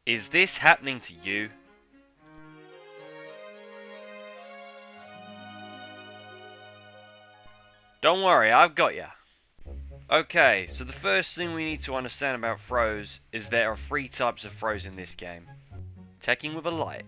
Is this happening to you? Don't worry, I've got ya. Okay, so the first thing we need to understand about throws is there are 3 types of throws in this game. Teching with a light.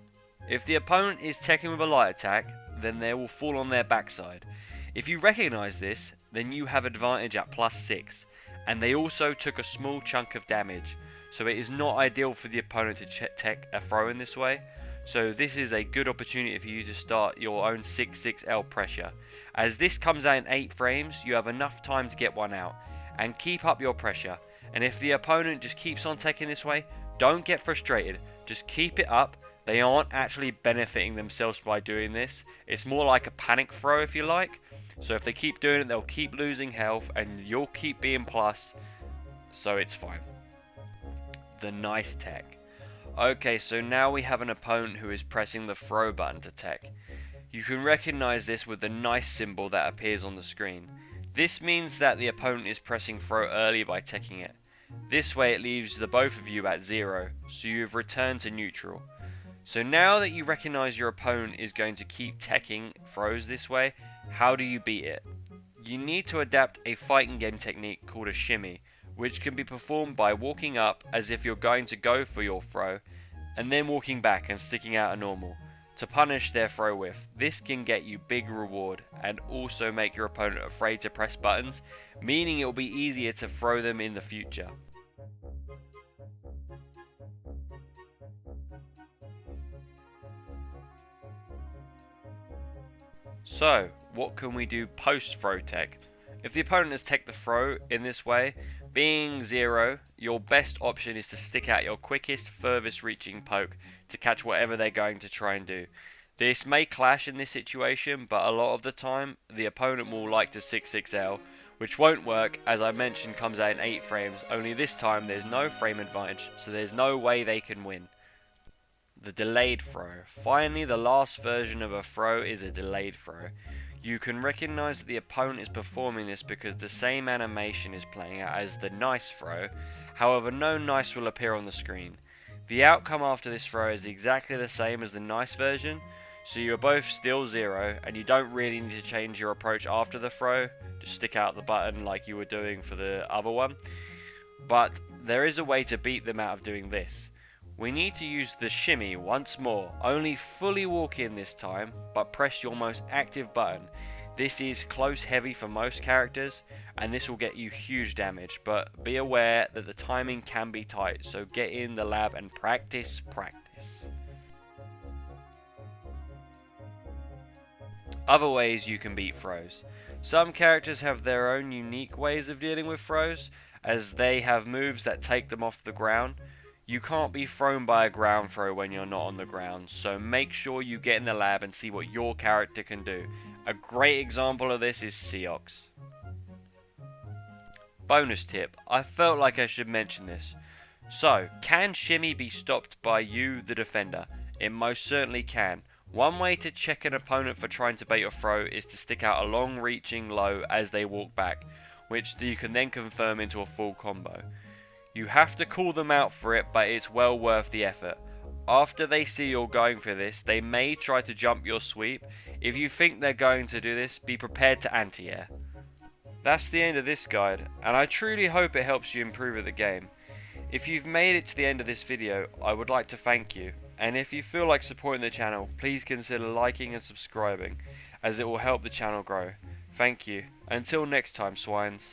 If the opponent is teching with a light attack, then they will fall on their backside. If you recognise this, then you have advantage at +6, and they also took a small chunk of damage, so it is not ideal for the opponent to tech a throw in this way. So this is a good opportunity for you to start your own 6-6L pressure. As this comes out in 8 frames, you have enough time to get one out, and keep up your pressure. And if the opponent just keeps on teching this way, don't get frustrated, just keep it up. They aren't actually benefiting themselves by doing this. It's more like a panic throw if you like. So if they keep doing it, they'll keep losing health and you'll keep being plus. So it's fine. The nice tech. Okay, so now we have an opponent who is pressing the throw button to tech. You can recognize this with the nice symbol that appears on the screen. This means that the opponent is pressing throw early by teching it. This way it leaves the both of you at 0, so you have returned to neutral. So now that you recognize your opponent is going to keep teching throws this way, how do you beat it? You need to adapt a fighting game technique called a shimmy, which can be performed by walking up as if you're going to go for your throw, and then walking back and sticking out a normal, to punish their throw with. This can get you big reward, and also make your opponent afraid to press buttons, meaning it will be easier to throw them in the future. So, what can we do post-throw tech? If the opponent has teched the throw in this way, being 0, your best option is to stick out your quickest, furthest reaching poke to catch whatever they're going to try and do. This may clash in this situation, but a lot of the time, the opponent will like to 6-6L, which won't work, as I mentioned comes out in 8 frames, only this time there's no frame advantage, so there's no way they can win. The delayed throw. Finally, the last version of a throw is a delayed throw. You can recognize that the opponent is performing this because the same animation is playing out as the nice throw, however no nice will appear on the screen. The outcome after this throw is exactly the same as the nice version, so you are both still 0 and you don't really need to change your approach after the throw, just stick out the button like you were doing for the other one. But there is a way to beat them out of doing this. We need to use the shimmy once more, only fully walk in this time, but press your most active button. This is close heavy for most characters, and this will get you huge damage, but be aware that the timing can be tight, so get in the lab and practice. Other ways you can beat throws. Some characters have their own unique ways of dealing with throws, as they have moves that take them off the ground. You can't be thrown by a ground throw when you're not on the ground, so make sure you get in the lab and see what your character can do. A great example of this is Seox. Bonus tip, I felt like I should mention this. So, can shimmy be stopped by you, the defender? It most certainly can. One way to check an opponent for trying to bait your throw is to stick out a long reaching low as they walk back, which you can then confirm into a full combo. You have to call them out for it, but it's well worth the effort. After they see you're going for this, they may try to jump your sweep. If you think they're going to do this, be prepared to anti-air. That's the end of this guide, and I truly hope it helps you improve at the game. If you've made it to the end of this video, I would like to thank you, and if you feel like supporting the channel, please consider liking and subscribing, as it will help the channel grow. Thank you. Until next time, swines.